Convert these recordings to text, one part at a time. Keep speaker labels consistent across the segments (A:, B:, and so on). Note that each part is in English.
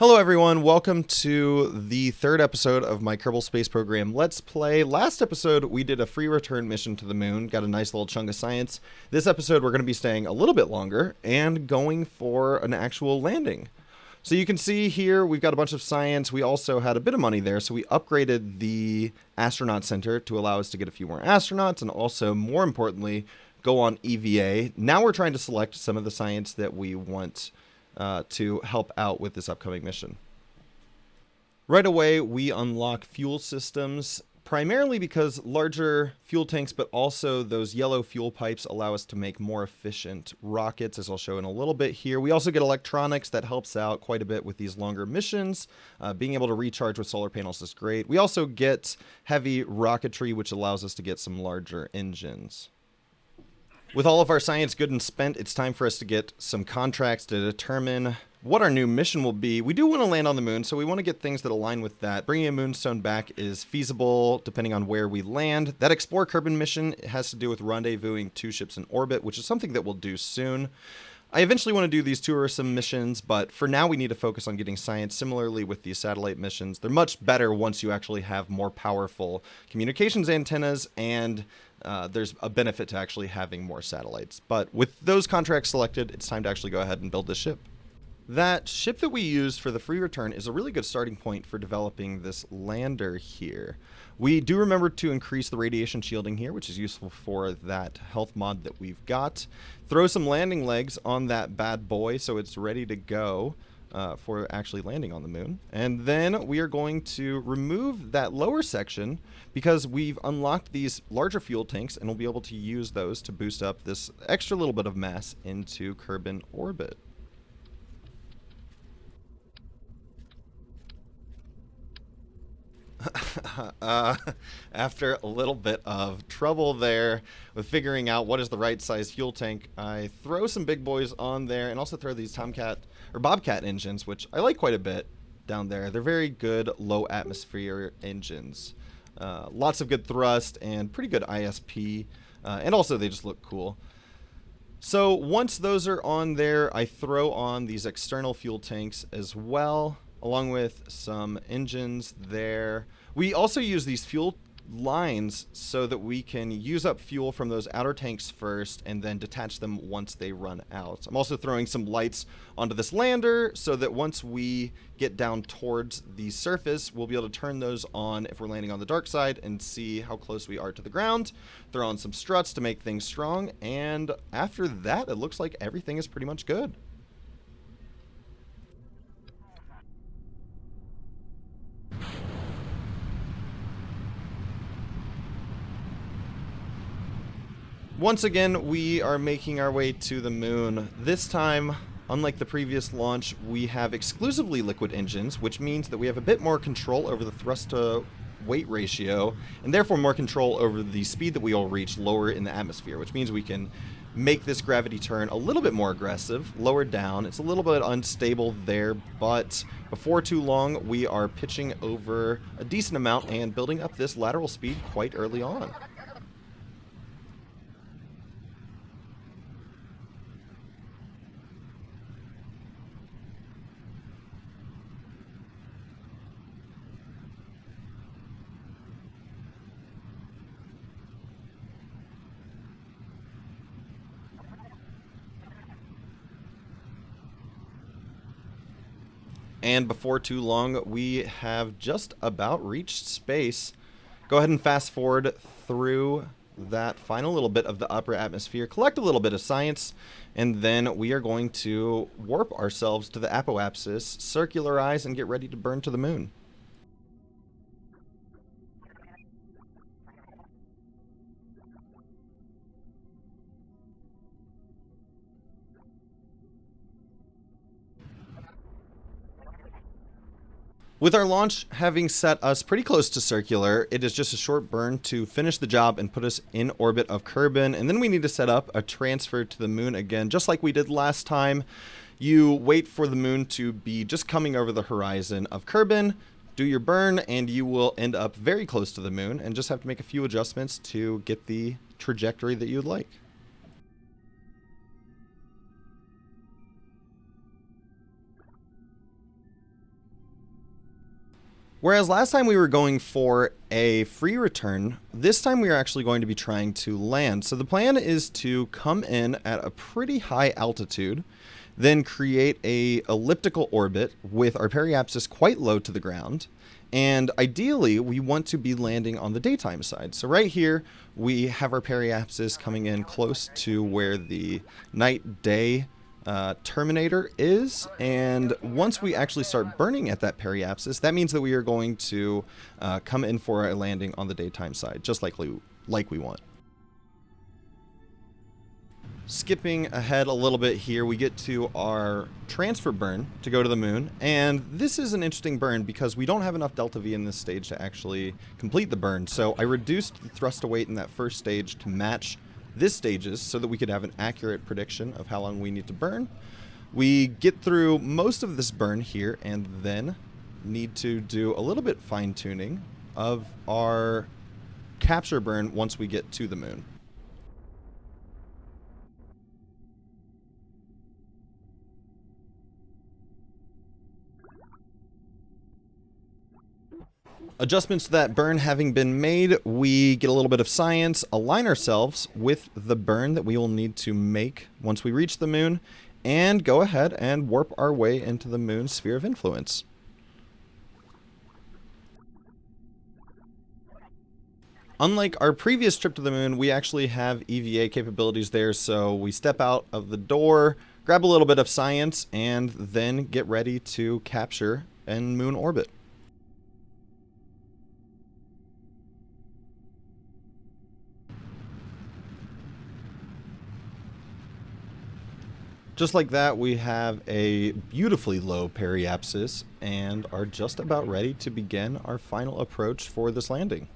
A: Hello everyone, welcome to the third episode of my Kerbal Space Program Let's Play. Last episode we did a free return mission to the moon, got a nice little chunk of science. This episode we're going to be staying a little bit longer and going for an actual landing. So you can see here we've got a bunch of science. We also had a bit of money there, so we upgraded the astronaut center to allow us to get a few more astronauts and also, more importantly, go on EVA. Now we're trying to select some of the science that we want to help out with this upcoming mission. Right away, we unlock fuel systems, primarily because larger fuel tanks, but also those yellow fuel pipes allow us to make more efficient rockets, as I'll show in a little bit here. We also get electronics that helps out quite a bit with these longer missions. Being able to recharge with solar panels is great. We also get heavy rocketry, which allows us to get some larger engines. With all of our science good and spent, it's time for us to get some contracts to determine what our new mission will be. We do want to land on the moon, so we want to get things that align with that. Bringing a moonstone back is feasible depending on where we land. That Explore Kerbin mission has to do with rendezvousing 2 ships in orbit, which is something that we'll do soon. I eventually want to do these tourism missions, but for now we need to focus on getting science. Similarly with these satellite missions, they're much better once you actually have more powerful communications antennas, and there's a benefit to actually having more satellites. But with those contracts selected, it's time to actually go ahead and build this ship. That ship that we used for the free return is a really good starting point for developing this lander here. We do remember to increase the radiation shielding here, which is useful for that health mod that we've got. Throw some landing legs on that bad boy so it's ready to go for actually landing on the moon. And then we are going to remove that lower section because we've unlocked these larger fuel tanks, and we'll be able to use those to boost up this extra little bit of mass into Kerbin orbit. After a little bit of trouble there with figuring out what is the right size fuel tank, I throw some big boys on there and also throw these Tomcat or Bobcat engines, which I like quite a bit down there. They're very good low atmosphere engines. Lots of good thrust and pretty good ISP, and also they just look cool. So once those are on there, I throw on these external fuel tanks as well, along with some engines there. We also use these fuel lines so that we can use up fuel from those outer tanks first and then detach them once they run out. I'm also throwing some lights onto this lander so that once we get down towards the surface, we'll be able to turn those on if we're landing on the dark side and see how close we are to the ground. Throw on some struts to make things strong, and after that, it looks like everything is pretty much good. Once again, we are making our way to the moon. This time, unlike the previous launch, we have exclusively liquid engines, which means that we have a bit more control over the thrust to weight ratio, and therefore more control over the speed that we will reach lower in the atmosphere, which means we can make this gravity turn a little bit more aggressive, lower down. It's a little bit unstable there, but before too long, we are pitching over a decent amount and building up this lateral speed quite early on. And before too long, we have just about reached space. Go ahead and fast forward through that final little bit of the upper atmosphere, collect a little bit of science, and then we are going to warp ourselves to the apoapsis, circularize, and get ready to burn to the moon. With our launch having set us pretty close to circular, it is just a short burn to finish the job and put us in orbit of Kerbin, and then we need to set up a transfer to the moon again, just like we did last time. You wait for the moon to be just coming over the horizon of Kerbin, do your burn, and you will end up very close to the moon and just have to make a few adjustments to get the trajectory that you'd like. Whereas last time we were going for a free return, this time we are actually going to be trying to land. So the plan is to come in at a pretty high altitude, then create a elliptical orbit with our periapsis quite low to the ground. And ideally, we want to be landing on the daytime side. So right here, we have our periapsis coming in close to where the night-day terminator is, and once we actually start burning at that periapsis, that means that we are going to come in for a landing on the daytime side, just like we want. Skipping ahead a little bit here, we get to our transfer burn to go to the moon, and this is an interesting burn because we don't have enough delta V in this stage to actually complete the burn, so I reduced the thrust to weight in that first stage to match this stage's so that we could have an accurate prediction of how long we need to burn. We get through most of this burn here and then need to do a little bit fine-tuning of our capture burn once we get to the moon. Adjustments to that burn having been made, we get a little bit of science, align ourselves with the burn that we will need to make once we reach the moon, and go ahead and warp our way into the moon's sphere of influence. Unlike our previous trip to the moon, we actually have EVA capabilities there, so we step out of the door, grab a little bit of science, and then get ready to capture in moon orbit. Just like that, we have a beautifully low periapsis and are just about ready to begin our final approach for this landing.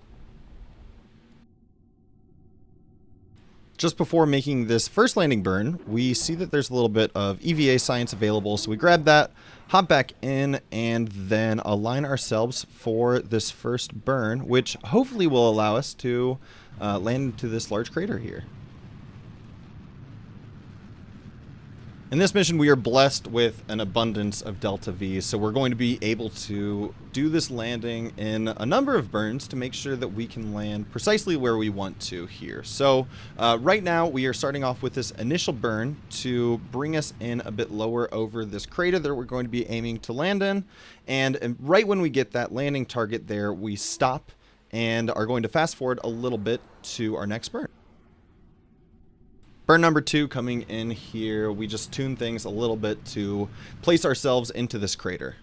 A: Just before making this first landing burn, we see that there's a little bit of EVA science available, so we grab that, hop back in, and then align ourselves for this first burn, which hopefully will allow us to land into this large crater here. In this mission, we are blessed with an abundance of delta V, so we're going to be able to do this landing in a number of burns to make sure that we can land precisely where we want to here. So right now, we are starting off with this initial burn to bring us in a bit lower over this crater that we're going to be aiming to land in. And right when we get that landing target there, we stop and are going to fast forward a little bit to our next burn. Burn number 2 coming in here, we just tune things a little bit to place ourselves into this crater.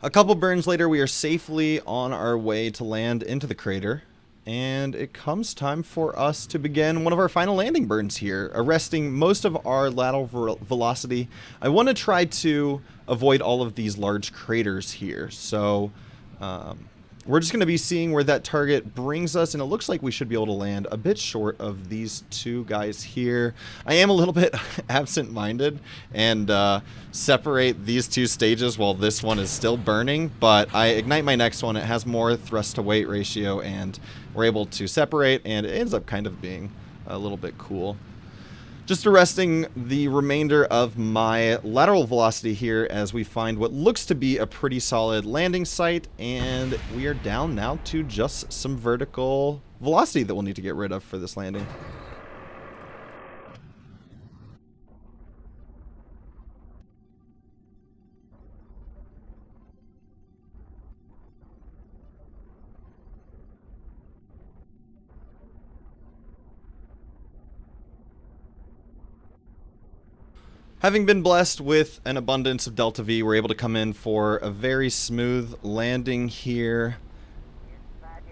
A: A couple burns later, we are safely on our way to land into the crater. And it comes time for us to begin one of our final landing burns here, arresting most of our lateral velocity. I want to try to avoid all of these large craters here, so we're just going to be seeing where that target brings us, and it looks like we should be able to land a bit short of these two guys here. I am a little bit absent-minded and separate these two stages while this one is still burning, but I ignite my next one. It has more thrust-to-weight ratio, and we're able to separate, and it ends up kind of being a little bit cool. Just arresting the remainder of my lateral velocity here as we find what looks to be a pretty solid landing site, and we are down now to just some vertical velocity that we'll need to get rid of for this landing. Having been blessed with an abundance of delta V, we're able to come in for a very smooth landing here.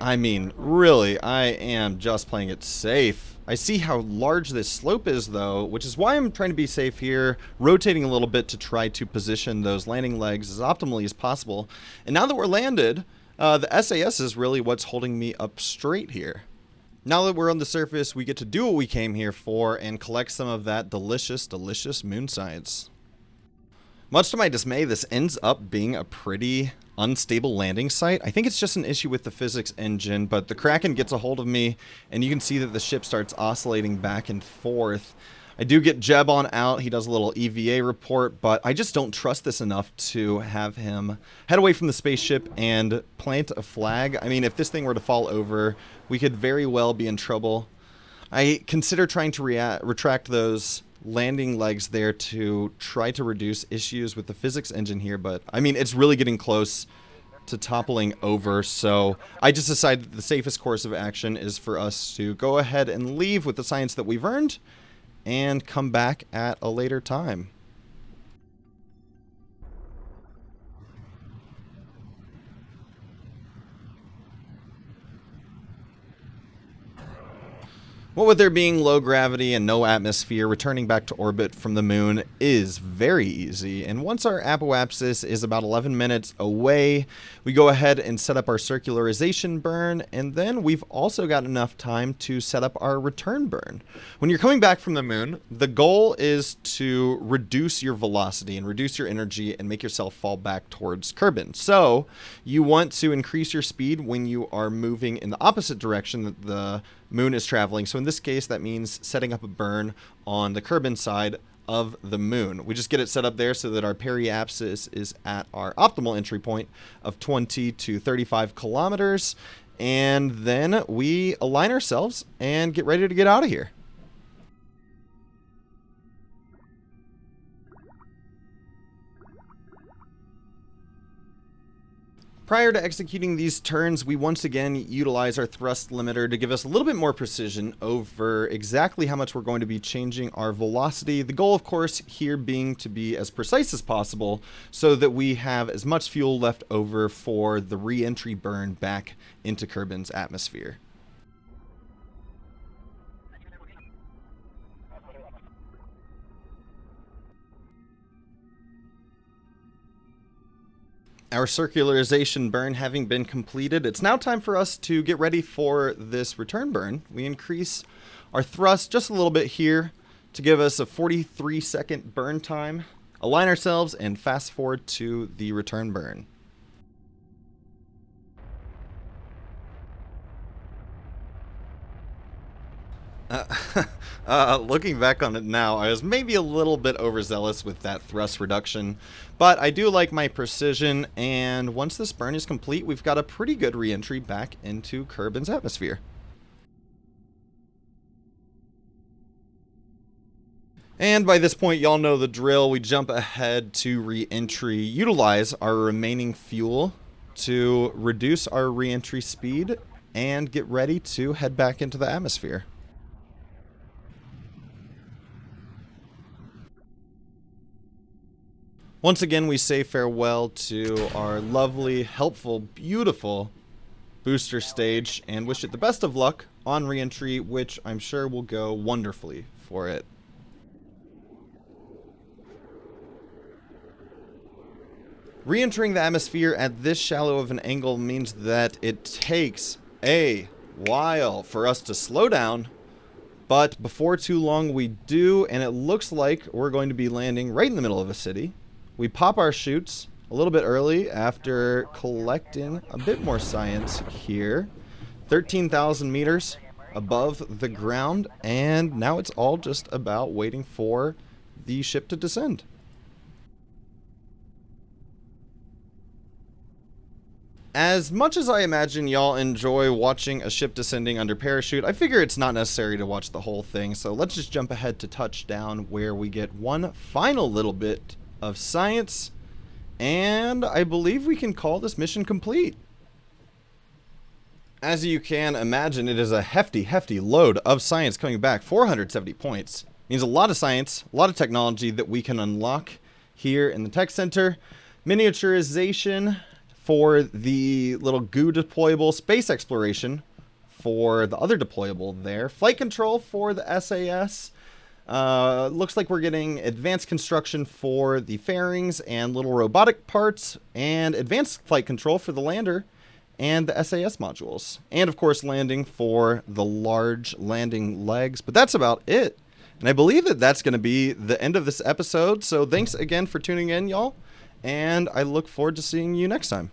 A: I mean, really, I am just playing it safe. I see how large this slope is, though, which is why I'm trying to be safe here, rotating a little bit to try to position those landing legs as optimally as possible. And now that we're landed, the SAS is really what's holding me up straight here. Now that we're on the surface, we get to do what we came here for and collect some of that delicious, delicious moon science. Much to my dismay, this ends up being a pretty unstable landing site. I think it's just an issue with the physics engine, but the Kraken gets a hold of me, and you can see that the ship starts oscillating back and forth. I do get Jeb on out. He does a little EVA report, but I just don't trust this enough to have him head away from the spaceship and plant a flag. I mean, if this thing were to fall over, we could very well be in trouble. I consider trying to retract those landing legs there to try to reduce issues with the physics engine here, but I mean, it's really getting close to toppling over, so I just decided that the safest course of action is for us to go ahead and leave with the science that we've earned and come back at a later time. What with there being low gravity and no atmosphere, returning back to orbit from the moon is very easy. And once our apoapsis is about 11 minutes away, we go ahead and set up our circularization burn, and then we've also got enough time to set up our return burn. When you're coming back from the moon, the goal is to reduce your velocity and reduce your energy and make yourself fall back towards Kerbin. So you want to increase your speed when you are moving in the opposite direction that the moon is traveling. So in this case, that means setting up a burn on the Kerbin side of the moon. We just get it set up there so that our periapsis is at our optimal entry point of 20 to 35 kilometers. And then we align ourselves and get ready to get out of here. Prior to executing these turns, we once again utilize our thrust limiter to give us a little bit more precision over exactly how much we're going to be changing our velocity. The goal, of course, here being to be as precise as possible so that we have as much fuel left over for the re-entry burn back into Kerbin's atmosphere. Our circularization burn having been completed, it's now time for us to get ready for this return burn. We increase our thrust just a little bit here to give us a 43-second burn time. Align ourselves and fast forward to the return burn. Looking back on it now, I was maybe a little bit overzealous with that thrust reduction, but I do like my precision, and once this burn is complete, we've got a pretty good re-entry back into Kerbin's atmosphere. And by this point, y'all know the drill. We jump ahead to re-entry, utilize our remaining fuel to reduce our re-entry speed, and get ready to head back into the atmosphere. Once again, we say farewell to our lovely, helpful, beautiful booster stage and wish it the best of luck on re-entry, which I'm sure will go wonderfully for it. Re-entering the atmosphere at this shallow of an angle means that it takes a while for us to slow down, but before too long we do, and it looks like we're going to be landing right in the middle of a city. We pop our chutes a little bit early after collecting a bit more science here. 13,000 meters above the ground, and now it's all just about waiting for the ship to descend. As much as I imagine y'all enjoy watching a ship descending under parachute, I figure it's not necessary to watch the whole thing, so let's just jump ahead to touchdown where we get one final little bit of science, and I believe we can call this mission complete. As you can imagine, it is a hefty load of science coming back. 470 points means a lot of science, a lot of technology that we can unlock here in the tech center. Miniaturization for the little goo deployable, space exploration for the other deployable there, flight control for the SAS. Looks like we're getting advanced construction for the fairings and little robotic parts, and advanced flight control for the lander and the SAS modules. And of course landing for the large landing legs, but that's about it. And I believe that that's going to be the end of this episode. So thanks again for tuning in, y'all. And I look forward to seeing you next time.